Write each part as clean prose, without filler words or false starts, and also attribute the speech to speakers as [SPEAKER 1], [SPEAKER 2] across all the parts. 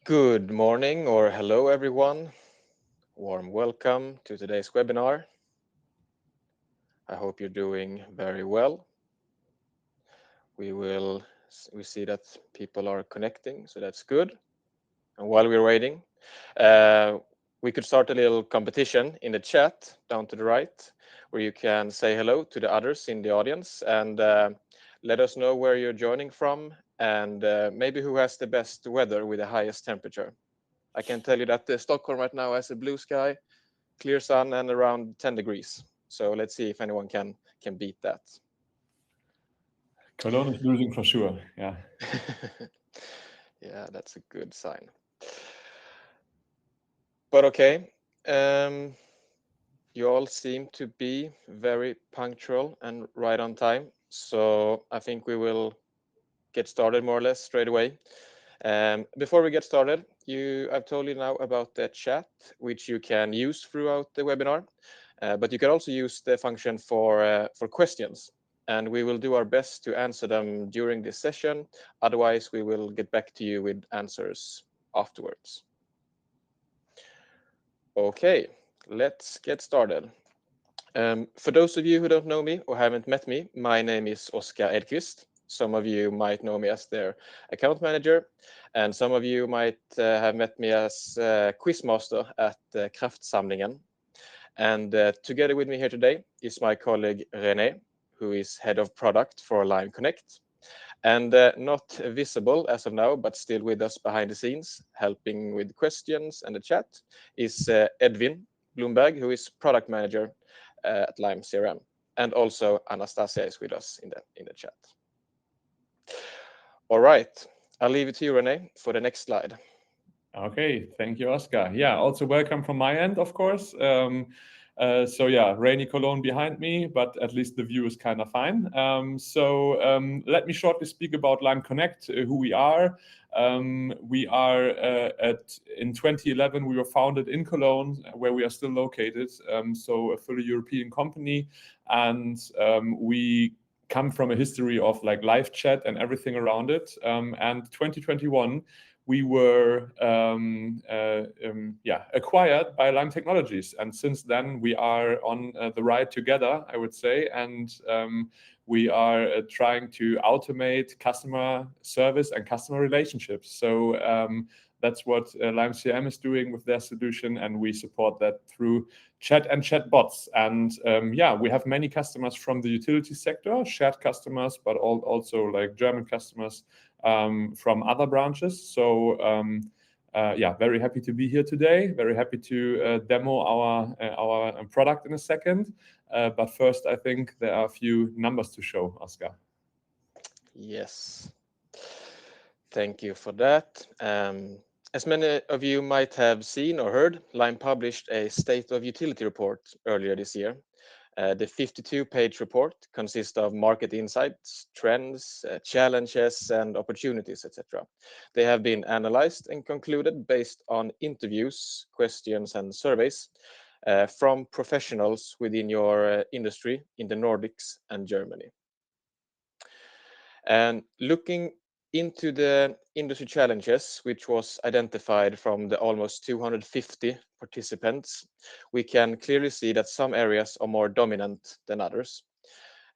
[SPEAKER 1] Good morning or hello everyone. Warm welcome to today's webinar. I hope you're doing very well. We see that people are connecting, so that's good. And while we're waiting, we could start a little competition in the chat down to the right, where you can say hello to the others in the audience and let us know where you're joining from and maybe who has the best weather with the highest temperature. I can tell you that Stockholm right now has a blue sky, clear sun, and around 10 degrees. So let's see if anyone can beat that.
[SPEAKER 2] Cologne is losing for sure. Yeah.
[SPEAKER 1] Yeah, that's a good sign. But okay, you all seem to be very punctual and right on time. So I think we will get started more or less straight away. Before we get started, I've told you now about the chat, which you can use throughout the webinar, but you can also use the function for questions, and we will do our best to answer them during this session. Otherwise, we will get back to you with answers afterwards. Okay, let's get started. For those of you who don't know me or haven't met me, my name is Oskar Edqvist. Some of you might know me as their account manager, and some of you might have met me as quizmaster at Kraftsamlingen. And together with me here today is my colleague René, who is head of product for Lime Connect. And not visible as of now, but still with us behind the scenes, helping with questions and the chat, is Edwin Bloomberg, who is product manager at Lime CRM. And also Anastasia is with us in the chat. All right, I'll leave it to you, René, for the next slide.
[SPEAKER 2] Okay, thank you, Oscar. Yeah, also welcome from my end, of course. So yeah, rainy Cologne behind me, but at least the view is kind of fine. Let me shortly speak about Lime Connect, who we are. We are in 2011, we were founded in Cologne, where we are still located. So a fully European company, and we come from a history of like live chat and everything around it. And 2021, we were acquired by Lime Technologies, and since then we are on the ride together, I would say, and we are trying to automate customer service and customer relationships. So that's what Lime CRM is doing with their solution, and we support that through chat and chat bots. And we have many customers from the utility sector, shared customers, but also like German customers from other branches. So very happy to be here today. Very happy to demo our product in a second. But first, I think there are a few numbers to show, Oscar.
[SPEAKER 1] Yes, thank you for that. As many of you might have seen or heard, Lime published a State of Utility report earlier this year. The 52-page report consists of market insights, trends, challenges, and opportunities, etc. They have been analyzed and concluded based on interviews, questions, and surveys from professionals within your industry in the Nordics and Germany. And looking into the industry challenges, which was identified from the almost 250 participants, we can clearly see that some areas are more dominant than others.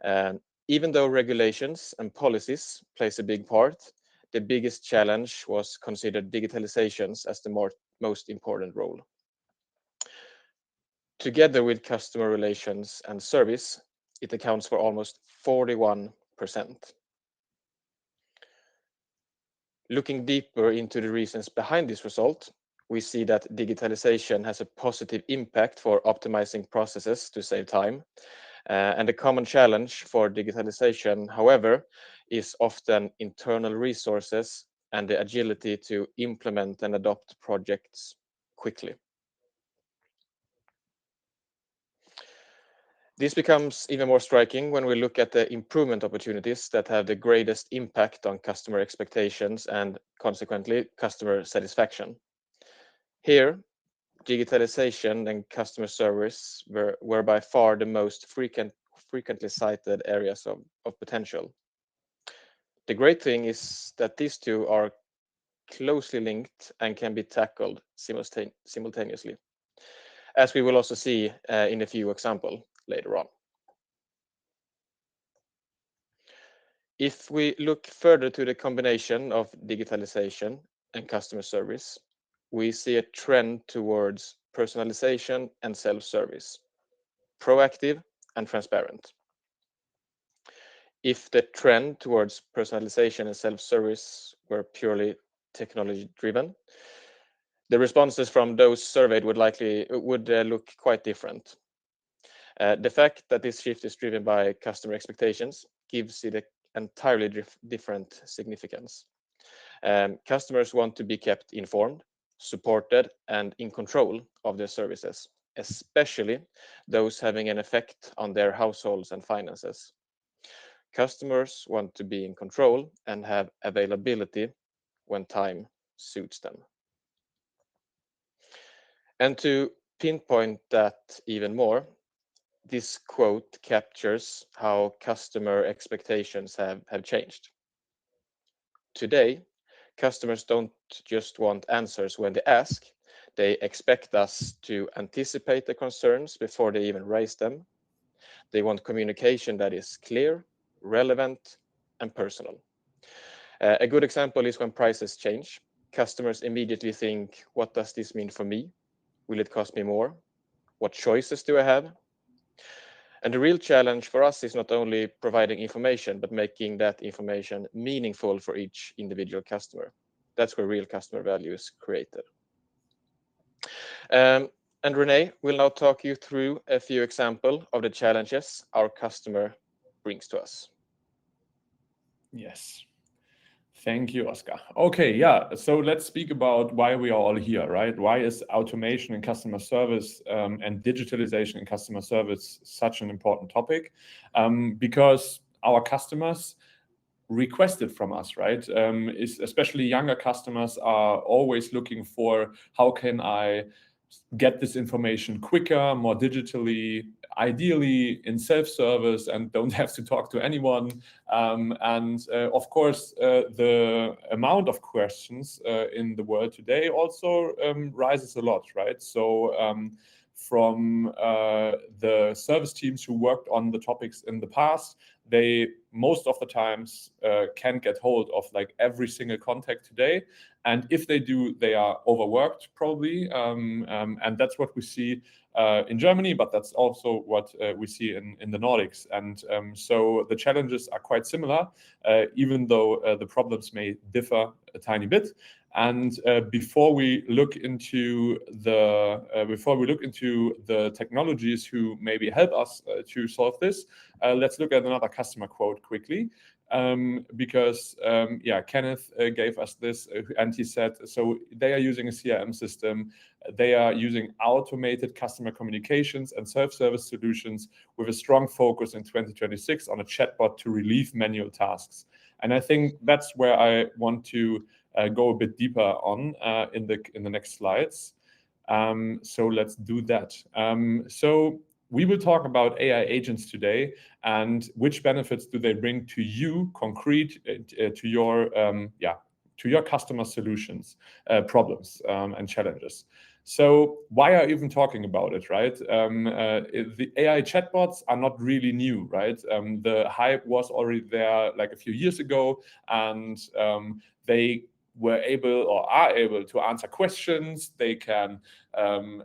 [SPEAKER 1] And even though regulations and policies plays a big part, the biggest challenge was considered digitalizations as the most important role. Together with customer relations and service, it accounts for almost 41%. Looking deeper into the reasons behind this result, we see that digitalization has a positive impact for optimizing processes to save time. And the common challenge for digitalization, however, is often internal resources and the agility to implement and adopt projects quickly. This becomes even more striking when we look at the improvement opportunities that have the greatest impact on customer expectations and consequently customer satisfaction. Here, digitalization and customer service were by far the most frequently cited areas of potential. The great thing is that these two are closely linked and can be tackled simultaneously, as we will also see in a few examples later on. If we look further to the combination of digitalization and customer service, we see a trend towards personalization and self-service, proactive and transparent. If the trend towards personalization and self-service were purely technology driven, the responses from those surveyed would look quite different. The fact that this shift is driven by customer expectations gives it an entirely different significance. Customers want to be kept informed, supported, and in control of their services, especially those having an effect on their households and finances. Customers want to be in control and have availability when time suits them. And to pinpoint that even more, this quote captures how customer expectations have changed. Today, customers don't just want answers when they ask, they expect us to anticipate the concerns before they even raise them. They want communication that is clear, relevant, and personal. A good example is when prices change. Customers immediately think, what does this mean for me? Will it cost me more? What choices do I have? And the real challenge for us is not only providing information, but making that information meaningful for each individual customer. That's where real customer value is created. And Renee will now talk you through a few examples of the challenges our customer brings to us.
[SPEAKER 2] Yes. Thank you, Oscar. Okay, yeah. So let's speak about why we are all here, right? Why is automation in customer service and digitalization in customer service such an important topic? Because our customers request it from us, right? Especially younger customers are always looking for how can I get this information quicker, more digitally, ideally in self-service, and don't have to talk to anyone. Of course, the amount of questions in the world today also rises a lot, right? So from the service teams who worked on the topics in the past, they most of the times can't get hold of like every single contact today, and if they do, they are overworked probably, and that's what we see in Germany, but that's also what we see in the Nordics. And so the challenges are quite similar, even though the problems may differ a tiny bit. And before we look into the technologies who maybe help us to solve this, let's look at another customer quote quickly. Because Kenneth gave us this, and he said, so they are using a CRM system, they are using automated customer communications and self-service solutions with a strong focus in 2026 on a chatbot to relieve manual tasks. And I think that's where I want to go a bit deeper on in the next slides. So let's do that. So we will talk about AI agents today and which benefits do they bring to you, concrete to your customer solutions, problems and challenges. So why are you even talking about it, right? The AI chatbots are not really new, right? The hype was already there like a few years ago, and they were able or are able to answer questions. They can,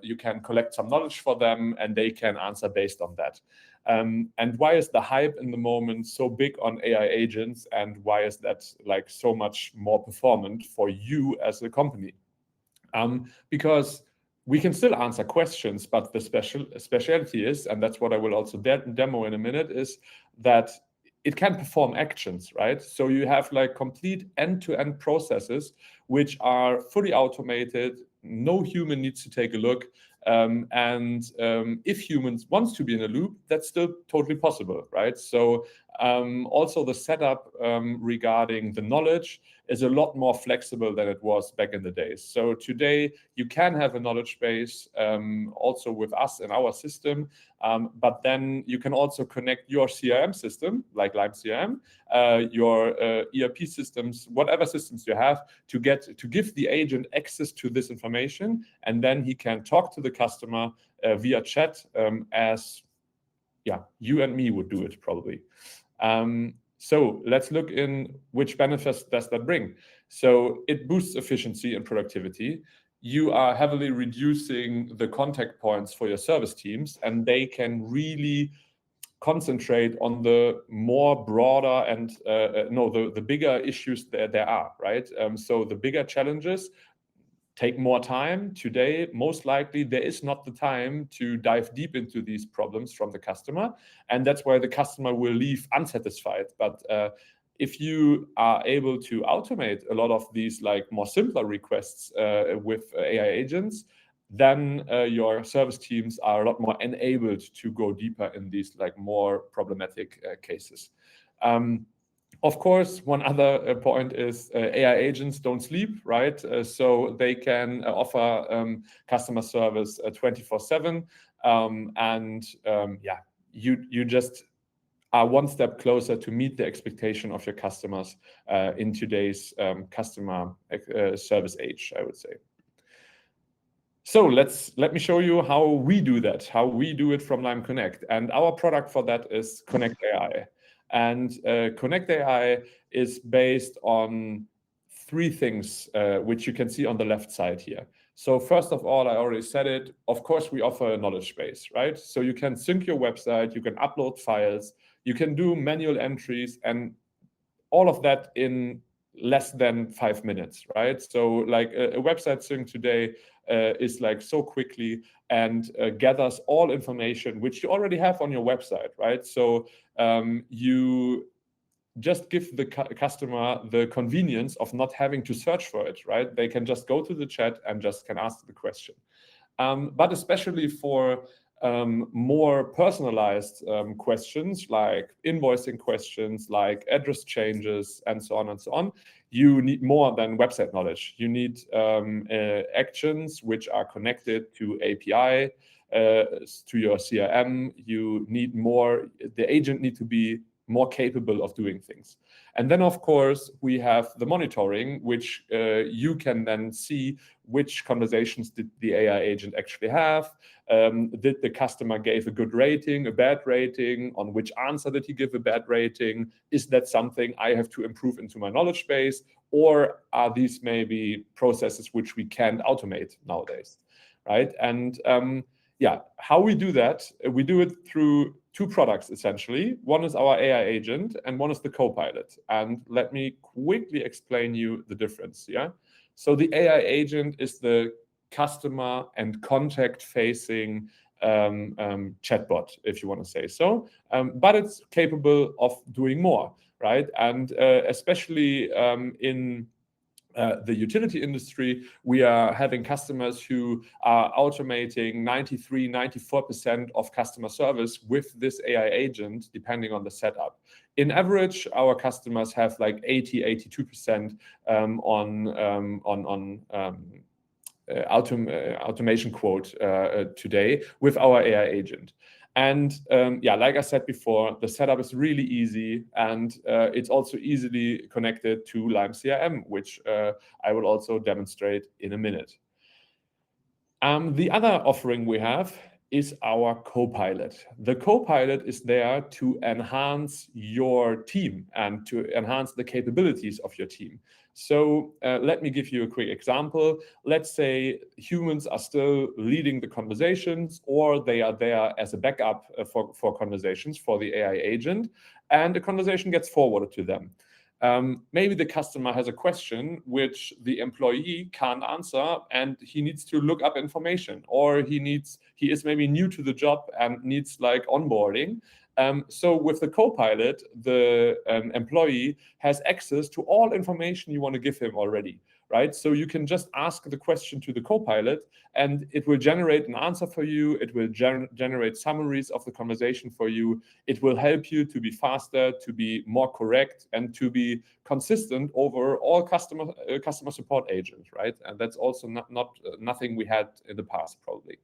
[SPEAKER 2] you can collect some knowledge for them, and they can answer based on that. And why is the hype in the moment so big on AI agents, and why is that like so much more performant for you as a company? Because we can still answer questions, but the specialty is, and that's what I will also demo in a minute, is that it can perform actions, right? So you have like complete end-to-end processes which are fully automated. No human needs to take a look. If humans wants to be in a loop, that's still totally possible, right? So Also, the setup regarding the knowledge is a lot more flexible than it was back in the days. So today you can have a knowledge base also with us in our system, but then you can also connect your CRM system, like Lime CRM, your ERP systems, whatever systems you have, to give the agent access to this information, and then he can talk to the customer via chat, as you and me would do it probably. So let's look in which benefits does that bring. So it boosts efficiency and productivity. You are heavily reducing the contact points for your service teams, and they can really concentrate on the more broader and the bigger issues there are, right? So the bigger challenges take more time. Today, most likely, there is not the time to dive deep into these problems from the customer, and that's why the customer will leave unsatisfied. But if you are able to automate a lot of these like more simpler requests with AI agents, then your service teams are a lot more enabled to go deeper in these like more problematic cases. Of course, one other point is AI agents don't sleep, right? So they can offer customer service 24/7, you just are one step closer to meet the expectation of your customers in today's customer service age, I would say. So let me show you how we do that, how we do it from Lime Connect. And our product for that is Connect AI. And Connect AI is based on three things, which you can see on the left side here. So first of all, I already said it, of course, we offer a knowledge base, right? So you can sync your website, you can upload files, you can do manual entries, and all of that in less than 5 minutes, right? So like a website sync today is like so quickly and gathers all information which you already have on your website, right? So you just give the customer the convenience of not having to search for it, right? They can just go to the chat and just can ask the question. But especially for more personalized questions like invoicing questions, like address changes, and so on and so on, you need more than website knowledge. You need actions which are connected to API, to your CRM. You need more, the agent need to be more capable of doing things. And then, of course, we have the monitoring, which you can then see which conversations did the AI agent actually have. Did the customer give a good rating, a bad rating? On which answer did he give a bad rating? Is that something I have to improve into my knowledge base? Or are these maybe processes which we can't automate nowadays, right? And how we do that, we do it through two products, essentially. One is our AI agent and one is the Copilot. And let me quickly explain you the difference, yeah? So the AI agent is the customer and contact-facing chatbot, if you want to say so, but it's capable of doing more, right? And especially in the utility industry, we are having customers who are automating 93, 94% of customer service with this AI agent, depending on the setup. In average, our customers have like 80, 82% automation quote today with our AI agent. And like I said before, the setup is really easy, and it's also easily connected to Lime CRM, which I will also demonstrate in a minute. The other offering we have is our Copilot. The Copilot is there to enhance your team and to enhance the capabilities of your team. So let me give you a quick example. Let's say humans are still leading the conversations, or they are there as a backup for conversations for the AI agent, and the conversation gets forwarded to them. Maybe the customer has a question which the employee can't answer, and he needs to look up information, or he is maybe new to the job and needs like onboarding. So with the Copilot, the employee has access to all information you want to give him already. right? So you can just ask the question to the Copilot, and it will generate an answer for you. It will generate summaries of the conversation for you. It will help you to be faster, to be more correct, and to be consistent over all customer support agents, right? And that's also nothing we had in the past, probably.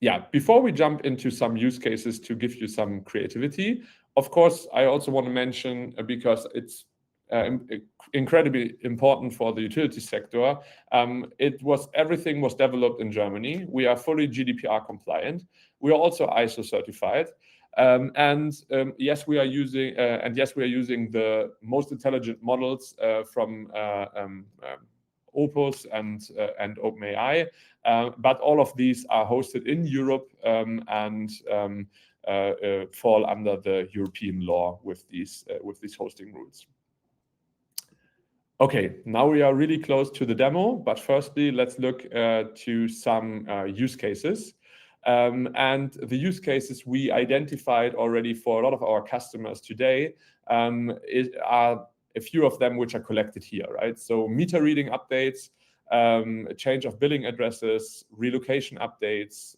[SPEAKER 2] Yeah, before we jump into some use cases to give you some creativity, of course, I also want to mention, because it's incredibly important for the utility sector, everything was developed in Germany. We are fully GDPR compliant. We are also ISO certified. Yes, we are using the most intelligent models from Opus and OpenAI, but all of these are hosted in Europe and fall under the European law with these hosting rules. Okay, now we are really close to the demo, but firstly, let's look to some use cases. And the use cases we identified already for a lot of our customers today are a few of them which are collected here, right? So meter reading updates, change of billing addresses, relocation updates.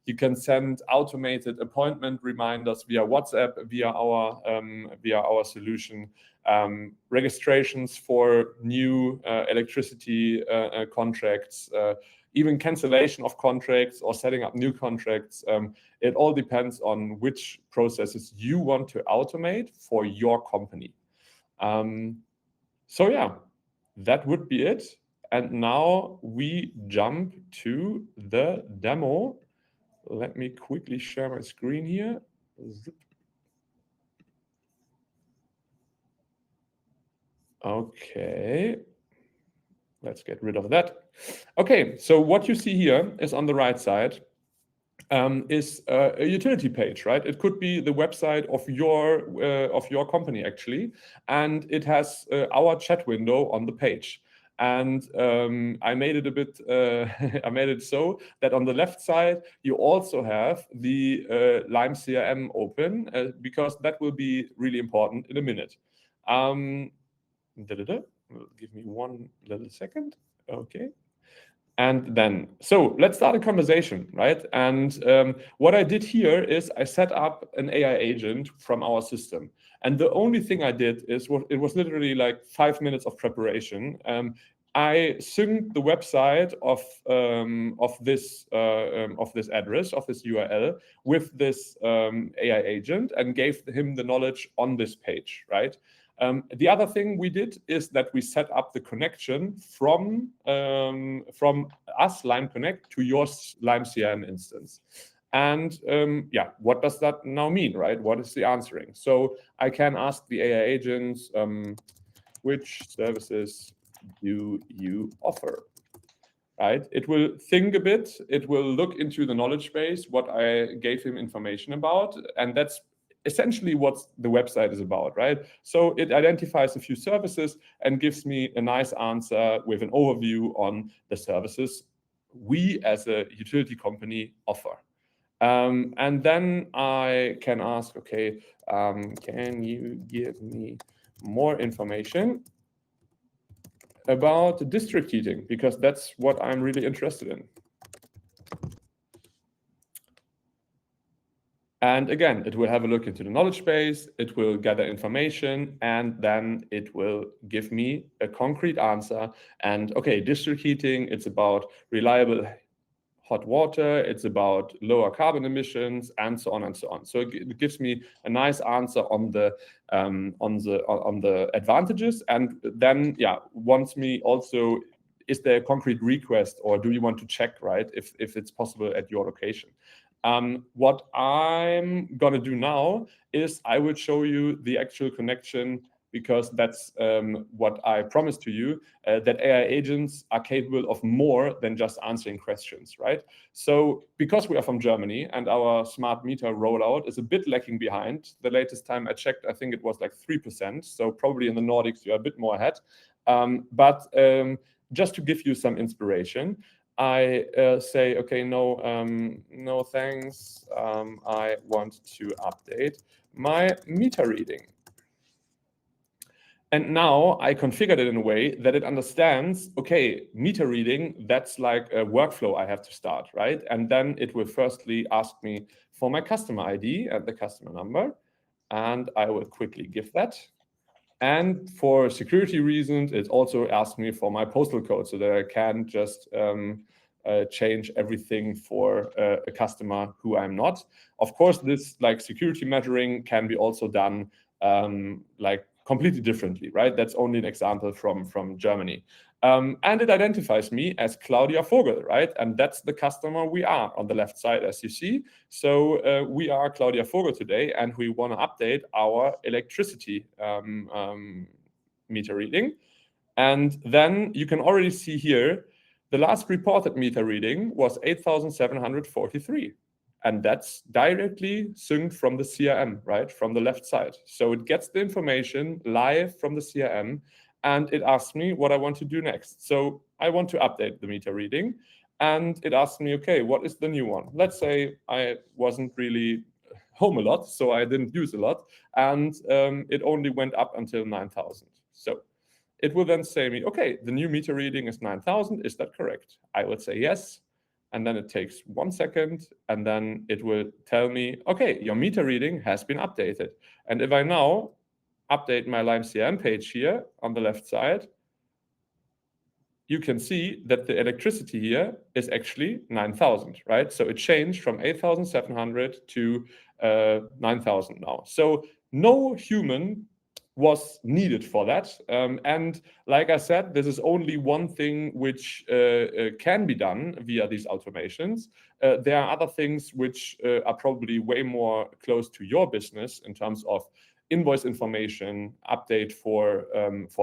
[SPEAKER 2] You can send automated appointment reminders via WhatsApp, via our solution. Registrations for new electricity contracts, even cancellation of contracts or setting up new contracts. It all depends on which processes you want to automate for your company. So yeah, that would be it. And now we jump to the demo. Let me quickly share my screen here. Okay, let's get rid of that. Okay, so what you see here is on the right side is a utility page, right? It could be the website of your company actually, and it has our chat window on the page. And I made it a bit. I made it so that on the left side you also have the Lime CRM open, because that will be really important in a minute. Give me one little second. Okay. And then, so let's start a conversation, right? And what I did here is I set up an AI agent from our system. And the only thing I did is, it was literally like 5 minutes of preparation. I synced the website of this address, of this URL, with this AI agent, and gave him the knowledge on this page, right? The other thing we did is that we set up the connection from us, Lime Connect, to your Lime CRM instance. And yeah, what does that now mean, right? What is the answering? So I can ask the AI agents, which services do you offer? Right? It will think a bit. It will look into the knowledge base, what I gave him information about, and that's essentially what the website is about, right? So it identifies a few services and gives me a nice answer with an overview on the services we as a utility company offer. And then I can ask, okay, can you give me more information about district heating? Because that's what I'm really interested in. And again, it will have a look into the knowledge base, it will gather information, and then it will give me a concrete answer. And okay, district heating, it's about reliable hot water, it's about lower carbon emissions, and so on and so on. So it gives me a nice answer on the advantages, and then yeah, wants me also, is there a concrete request, or do you want to check, right, if it's possible at your location? What I'm gonna do now is I will show you the actual connection, because that's what I promised to you, that AI agents are capable of more than just answering questions, right? So because we are from Germany and our smart meter rollout is a bit lagging behind, the latest time I checked, I think it was like 3%. So probably in the Nordics, you're a bit more ahead. But just to give you some inspiration, I say, okay, no thanks. I want to update my meter reading. And now I configured it in a way that it understands, okay, meter reading, that's like a workflow I have to start, right? And then it will firstly ask me for my customer ID and the customer number, and I will quickly give that. And for security reasons, it also asks me for my postal code so that I can just change everything for a customer who I'm not. Of course, this like security measuring can be also done like completely differently, right? That's only an example from Germany. And it identifies me as Claudia Vogel, right? And that's the customer we are on the left side, as you see. So we are Claudia Vogel today, and we want to update our electricity meter reading. And then you can already see here, the last reported meter reading was 8,743. And that's directly synced from the CRM, right? From the left side. So it gets the information live from the CRM, and it asks me what I want to do next. So I want to update the meter reading, and it asks me, okay, what is the new one? Let's say I wasn't really home a lot, so I didn't use a lot, and it only went up until 9,000. So it will then say me, okay, the new meter reading is 9,000. Is that correct? I would say yes. And then it takes 1 second, and then it will tell me, okay, your meter reading has been updated. And if I now update my Lime CRM page here on the left side, you can see that the electricity here is actually 9,000, right? So it changed from 8,700 to 9,000 now. So no human was needed for that. And like I said, this is only one thing which can be done via these automations. There are other things which are probably way more close to your business in terms of invoice information, update for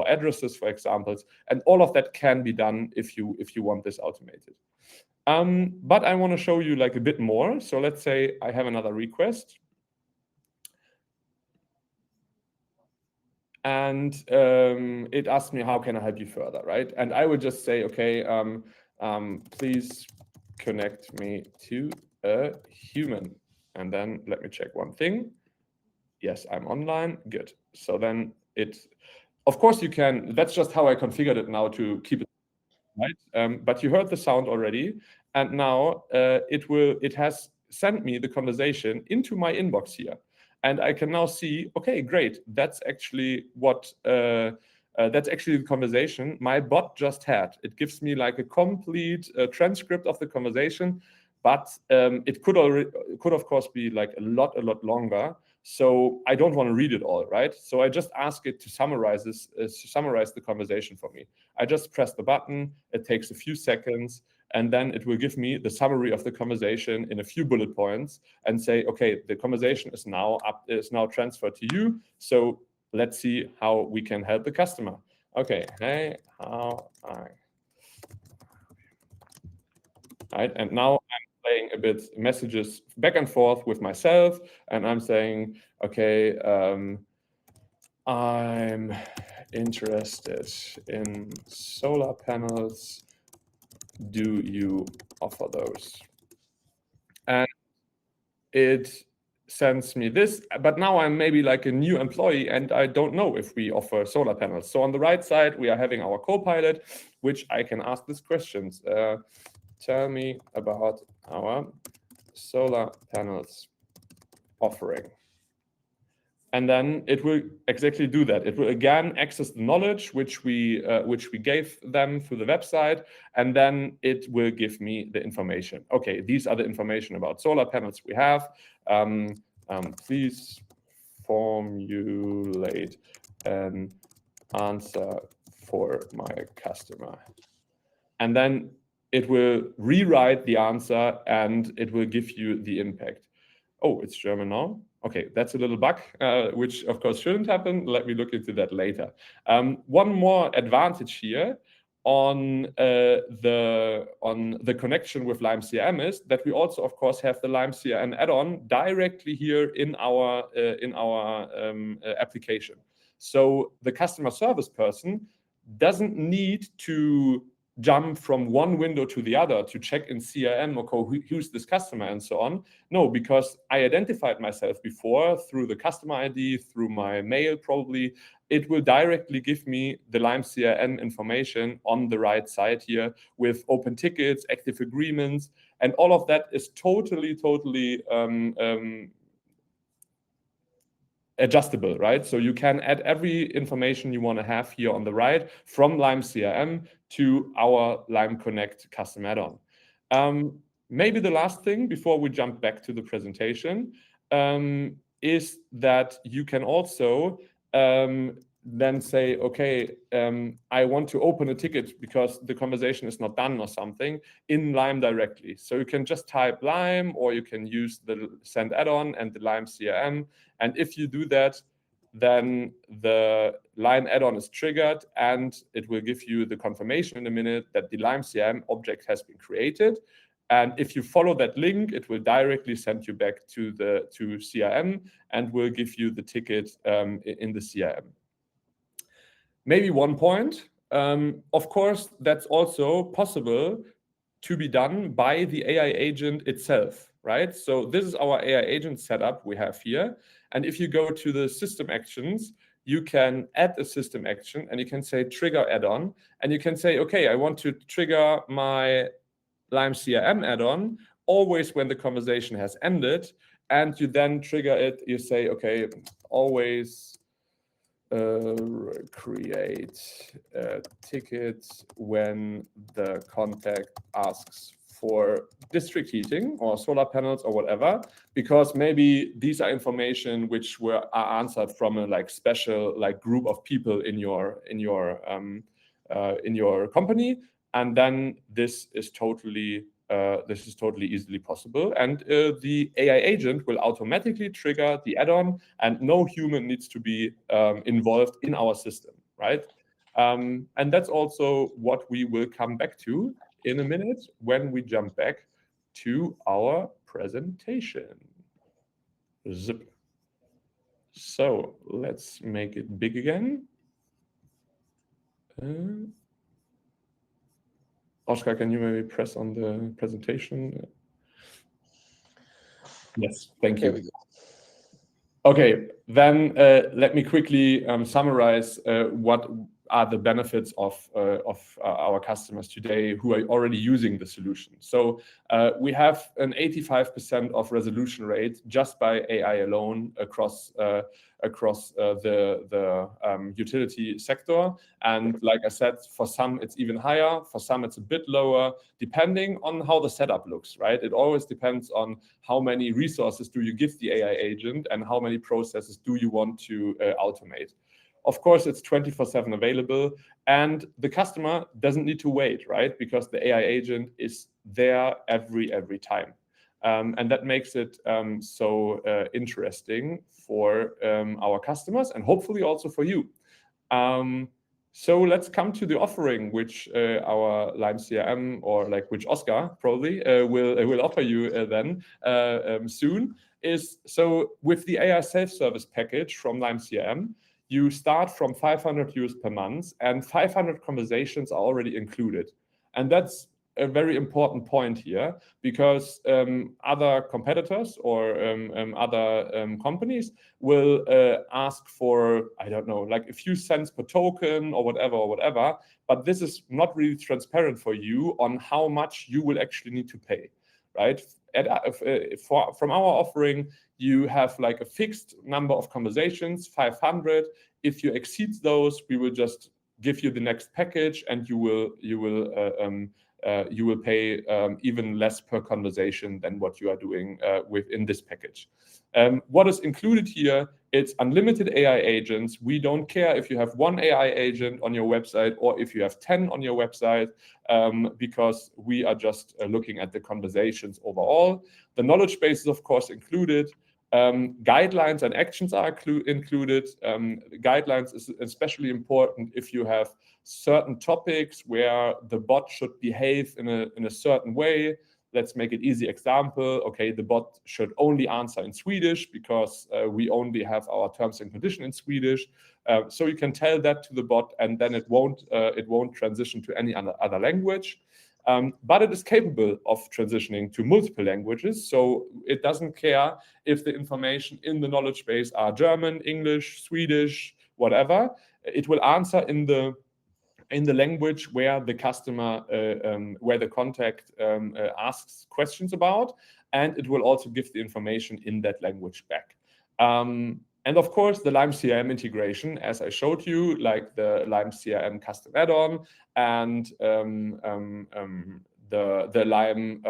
[SPEAKER 2] addresses, for examples, and all of that can be done if you want this automated. But I want to show you like a bit more. So let's say I have another request, and it asks me how can I help you further, right? And I would just say, okay, please connect me to a human, and then let me check one thing. Yes, I'm online. Good. So then of course you can, that's just how I configured it now to keep it right. But you heard the sound already. And now it has sent me the conversation into my inbox here. And I can now see, okay, great. That's actually that's actually the conversation my bot just had. It gives me like a complete transcript of the conversation, but it could of course be like a lot longer. So I don't want to read it all, right? So I just ask it to summarize the conversation for me. I just press the button. It takes a few seconds, and then it will give me the summary of the conversation in a few bullet points and say, okay, the conversation is now transferred to you. So let's see how we can help the customer. Okay, hey, how I, right? And now I'm playing a bit messages back and forth with myself, and I'm saying, okay, I'm interested in solar panels. Do you offer those? And it sends me this, but now I'm maybe like a new employee and I don't know if we offer solar panels. So on the right side, we are having our co-pilot, which I can ask these questions. Tell me about our solar panels offering. And then it will exactly do that. It will again access the knowledge which we gave them through the website, and then it will give me the information. Okay, these are the information about solar panels we have. Please formulate an answer for my customer. And then it will rewrite the answer and it will give you the impact. Oh, it's German now. Okay, that's a little bug, which of course shouldn't happen. Let me look into that later. One more advantage here on the connection with Lime CRM is that we also, of course, have the Lime CRM add-on directly here in our application. So the customer service person doesn't need to jump from one window to the other to check in CRM, okay, who's this customer and so on. No, because I identified myself before through the customer ID, through my mail probably. It will directly give me the Lime CRM information on the right side here with open tickets, active agreements, and all of that is totally adjustable, right? So you can add every information you want to have here on the right from Lime CRM to our Lime Connect custom add-on. Maybe the last thing before we jump back to the presentation is that you can also then say, okay, I want to open a ticket because the conversation is not done or something in Lime directly. So you can just type Lime, or you can use the send add-on and the Lime CRM. And if you do that, then the Lime add-on is triggered and it will give you the confirmation in a minute that the Lime CRM object has been created. And if you follow that link, it will directly send you back to CRM and will give you the ticket in the CRM. Maybe one point, of course, that's also possible to be done by the AI agent itself, right? So this is our AI agent setup we have here. And if you go to the system actions, you can add a system action and you can say trigger add-on. And you can say, okay, I want to trigger my Lime CRM add-on always when the conversation has ended. And you then trigger it, you say, okay, always create a ticket when the contact asks for district heating or solar panels or whatever, because maybe these are information which are answered from a like special like group of people in your company, and then this is totally easily possible. And the AI agent will automatically trigger the add-on, and no human needs to be involved in our system, right? And that's also what we will come back to in a minute when we jump back to our presentation. Zip. So let's make it big again. Oscar, can you maybe press on the presentation? Yes, thank you. Okay, then let me quickly summarize what are the benefits of our customers today who are already using the solution. So we have an 85% of resolution rate just by AI alone across the utility sector. And like I said, for some it's even higher, for some it's a bit lower, depending on how the setup looks, right? It always depends on how many resources do you give the AI agent and how many processes do you want to automate. Of course, it's 24/7 available, and the customer doesn't need to wait, right? Because the AI agent is there every time. And that makes it so interesting for our customers and hopefully also for you. So let's come to the offering which our Lime CRM, or like which Oscar probably will offer you then soon. Is so with the AI self-service package from Lime CRM, you start from 500 euros per month, and 500 conversations are already included. And that's a very important point here, because other competitors or other companies will ask for, I don't know, like a few cents per token or whatever, but this is not really transparent for you on how much you will actually need to pay, right? From our offering, you have like a fixed number of conversations, 500. If you exceed those, we will just give you the next package, and you will pay even less per conversation than what you are doing within this package. What is included here? It's unlimited AI agents. We don't care if you have one AI agent on your website or if you have 10 on your website, because we are just looking at the conversations overall. The knowledge base is, of course, included. Guidelines and actions are included. Guidelines is especially important if you have certain topics where the bot should behave in a certain way. let's make it easy example. Okay, the bot should only answer in Swedish because we only have our terms and conditions in Swedish. So you can tell that to the bot, and then it won't transition to any other language. But it is capable of transitioning to multiple languages, so it doesn't care if the information in the knowledge base are German, English, Swedish, whatever. It will answer in the language where the customer, where the contact asks questions about, and it will also give the information in that language back. And of course, the Lime CRM integration, as I showed you, like the Lime CRM custom add-on and the Lime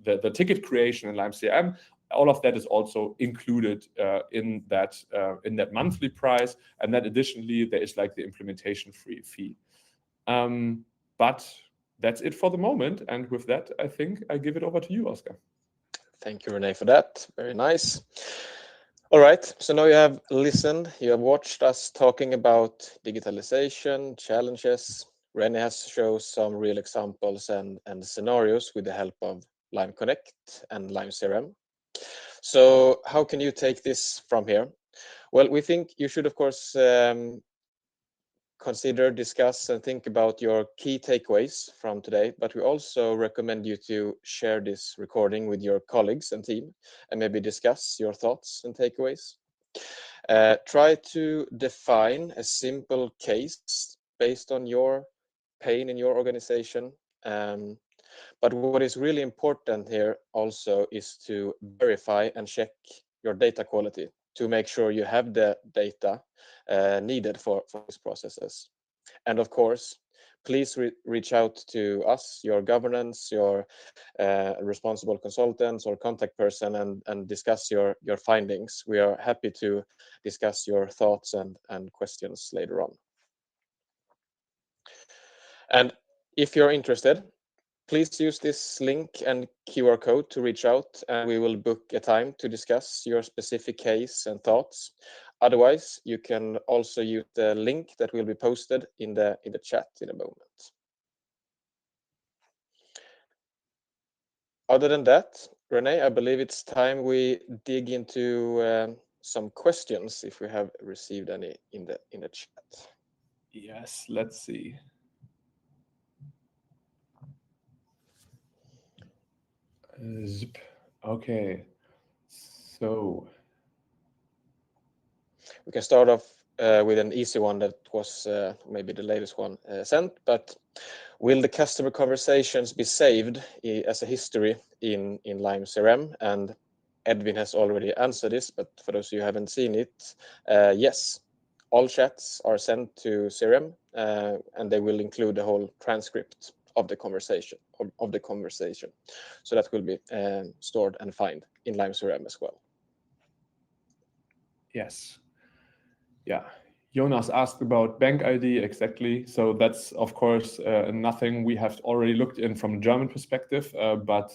[SPEAKER 2] the ticket creation in Lime CRM, all of that is also included in that monthly price. And then additionally, there is like the implementation fee. But that's it for the moment. And with that, I think I give it over to you, Oscar.
[SPEAKER 1] Thank you, Renee, for that. Very nice. All right, so now you have listened, you have watched us talking about digitalization, challenges. Renee has shown some real examples and scenarios with the help of Lime Connect and Lime CRM. So how can you take this from here? Well, we think you should, of course, consider, discuss, and think about your key takeaways from today, but we also recommend you to share this recording with your colleagues and team and maybe discuss your thoughts and takeaways. Try to define a simple case based on your pain in your organization. But what is really important here also is to verify and check your data quality to make sure you have the data needed for these processes. And of course, please reach out to us, your governance, your responsible consultants or contact person, and discuss your findings. We are happy to discuss your thoughts and questions later on. And if you're interested, please use this link and QR code to reach out, and we will book a time to discuss your specific case and thoughts. Otherwise, you can also use the link that will be posted in the chat in a moment. Other than that, Renee, I believe it's time we dig into some questions, if we have received any in the chat.
[SPEAKER 2] Yes, let's see. Zip. Okay, so
[SPEAKER 1] we can start off with an easy one that was maybe the latest one sent, but will the customer conversations be saved as a history in Lime CRM? And Edwin has already answered this, but for those of you who haven't seen it, yes, all chats are sent to CRM, and they will include the whole transcript of the conversation. So that will be stored and found in Lime CRM as well.
[SPEAKER 2] Yes. Yeah. Jonas asked about bank ID exactly. So that's, of course, nothing we have already looked in from a German perspective. But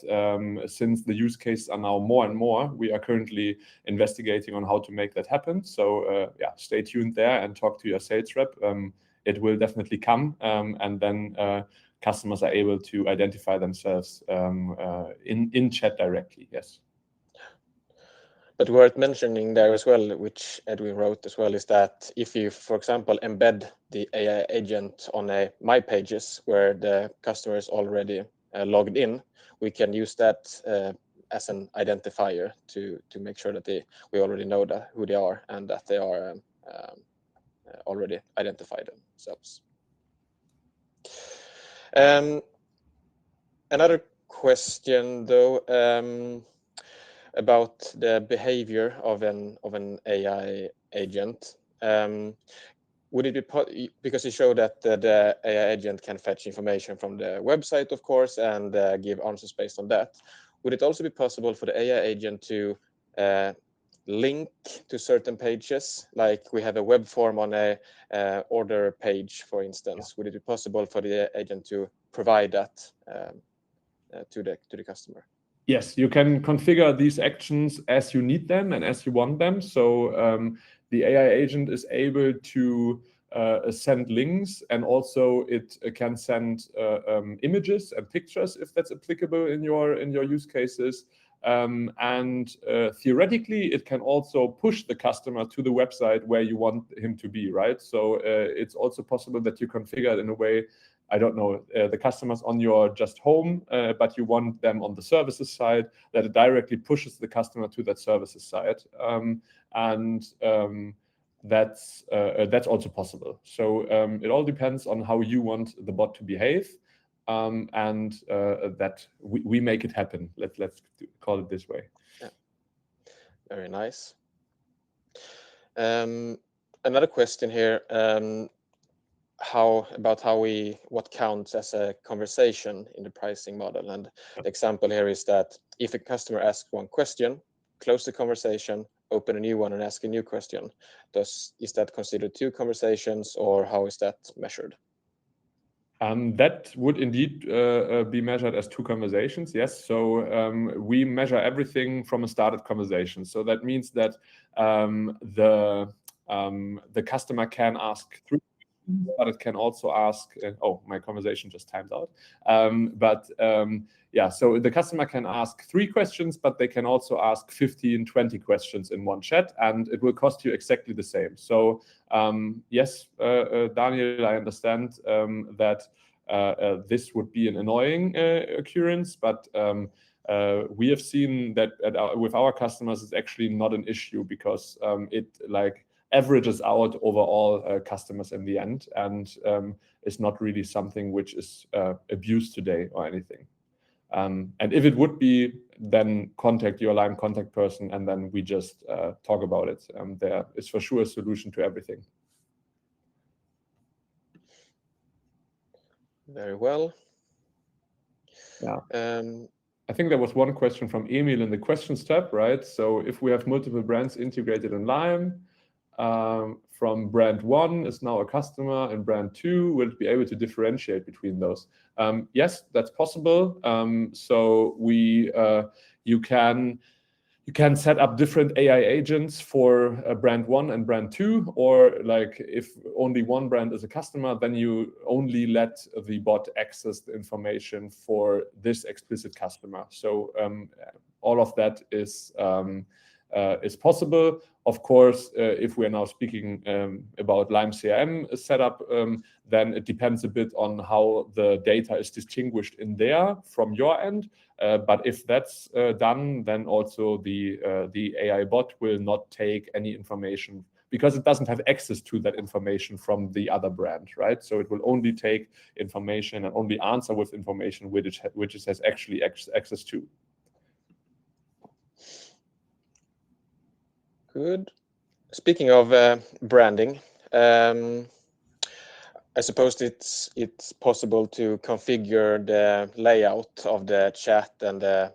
[SPEAKER 2] since the use cases are now more and more, we are currently investigating on how to make that happen. So yeah, stay tuned there and talk to your sales rep. It will definitely come. And then customers are able to identify themselves in chat directly. Yes.
[SPEAKER 1] But worth mentioning there as well, which Edwin wrote as well, is that if you, for example, embed the AI agent on a My Pages where the customer is already logged in, we can use that as an identifier to make sure that we already know who they are and that they are already identified themselves. Another question, though, about the behavior of an AI agent. Would it be because you showed that the AI agent can fetch information from the website, of course, and give answers based on that? Would it also be possible for the AI agent to link to certain pages, like we have a web form on a order page, for instance? Would it be possible for the agent to provide that to the customer?
[SPEAKER 2] Yes, you can configure these actions as you need them and as you want them. So the AI agent is able to send links, and also it can send images and pictures if that's applicable in your use cases. And theoretically, it can also push the customer to the website where you want him to be, right? So it's also possible that you configure it in a way, I don't know, the customers on your just home, but you want them on the services side, that it directly pushes the customer to that services side. That's also possible. So it all depends on how you want the bot to behave, and that we make it happen. Let's call it this way.
[SPEAKER 1] Yeah, very nice. Another question here. What counts as a conversation in the pricing model? And the example here is that if a customer asks one question, close the conversation, open a new one and ask a new question. Is that considered two conversations, or how is that measured?
[SPEAKER 2] That would indeed be measured as two conversations, yes. So we measure everything from a started conversation. So that means that the customer can ask three questions, but it can also ask, oh, my conversation just timed out. Yeah, so the customer can ask 3 questions, but they can also ask 15, 20 questions in one chat, and it will cost you exactly the same. So yes, Daniel, I understand that this would be an annoying occurrence, but we have seen that with our customers, it's actually not an issue, because it averages out over all customers in the end, and is not really something which is abused today or anything. And if it would be, then contact your Lime contact person, and then we just talk about it. There is for sure a solution to everything.
[SPEAKER 1] Very well.
[SPEAKER 2] Yeah. I think there was one question from Emil in the questions tab, right? So if we have multiple brands integrated in Lime, from brand 1 is now a customer, and brand 2, will it be able to differentiate between those? Yes, that's possible. So you can set up different AI agents for brand 1 and brand 2, or if only one brand is a customer, then you only let the bot access the information for this explicit customer. So all of that is possible. Of course, if we're now speaking about Lime CRM setup, then it depends a bit on how the data is distinguished in there from your end. But if that's done, then also the AI bot will not take any information, because it doesn't have access to that information from the other brand, right? So it will only take information and only answer with information which it has actually access to.
[SPEAKER 1] Good. Speaking of branding, I suppose it's possible to configure the layout of the chat and the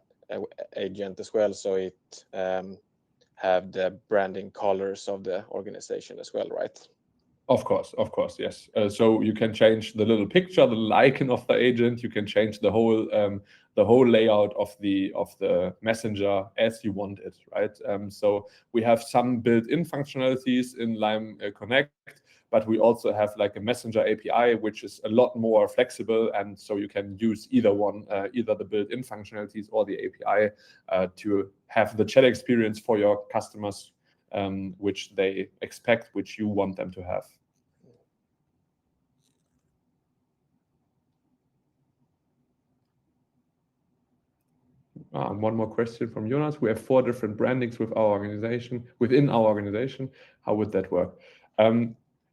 [SPEAKER 1] agent as well, so it have the branding colors of the organization as well, right?
[SPEAKER 2] Of course, yes. So you can change the little picture, the little icon of the agent. You can change the whole layout of the messenger as you want it, right? So we have some built-in functionalities in Lime Connect, but we also have a messenger API, which is a lot more flexible, and so you can use either one, either the built-in functionalities or the API, to have the chat experience for your customers, which they expect, which you want them to have. One more question from Jonas. We have 4 different brandings within our organization. How would that work?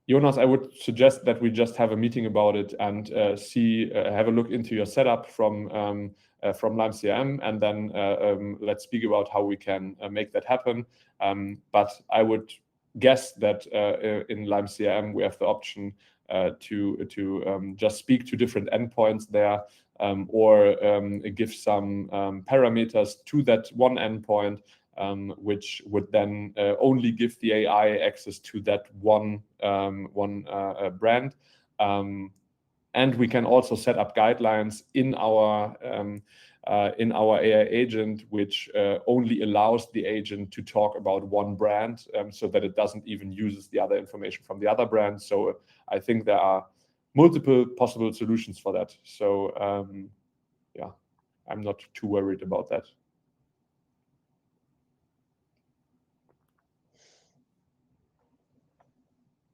[SPEAKER 2] Jonas, I would suggest that we just have a meeting about it and have a look into your setup from Lime CRM, and then let's speak about how we can make that happen. But I would guess that in Lime CRM we have the option to just speak to different endpoints there, or give some parameters to that one endpoint, which would then only give the AI access to that one brand. And we can also set up guidelines in our in our AI agent, which only allows the agent to talk about one brand, so that it doesn't even use the other information from the other brand. So I think there are multiple possible solutions for that. So yeah, I'm not too worried about that.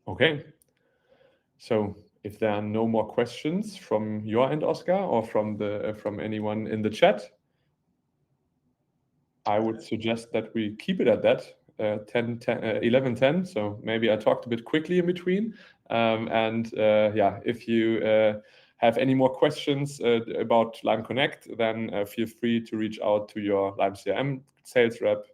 [SPEAKER 2] Okay. So if there are no more questions from your end, Oscar, or from anyone in the chat, I would suggest that we keep it at that, 11:10. So maybe I talked a bit quickly in between. Yeah, if you have any more questions about Lime Connect, then feel free to reach out to your Lime CRM sales rep.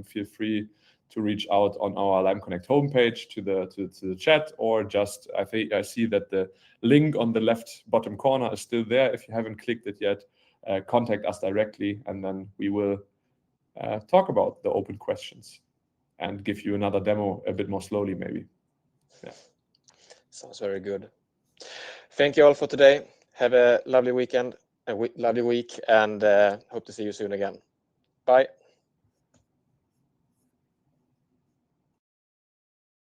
[SPEAKER 2] Feel free to reach out on our Lime Connect homepage to the chat, or just I see that the link on the left bottom corner is still there. If you haven't clicked it yet, contact us directly, and then we will talk about the open questions and give you another demo a bit more slowly, maybe. Yeah.
[SPEAKER 1] Sounds very good. Thank you all for today. Have a lovely weekend, lovely week, and hope to see you soon again. Bye.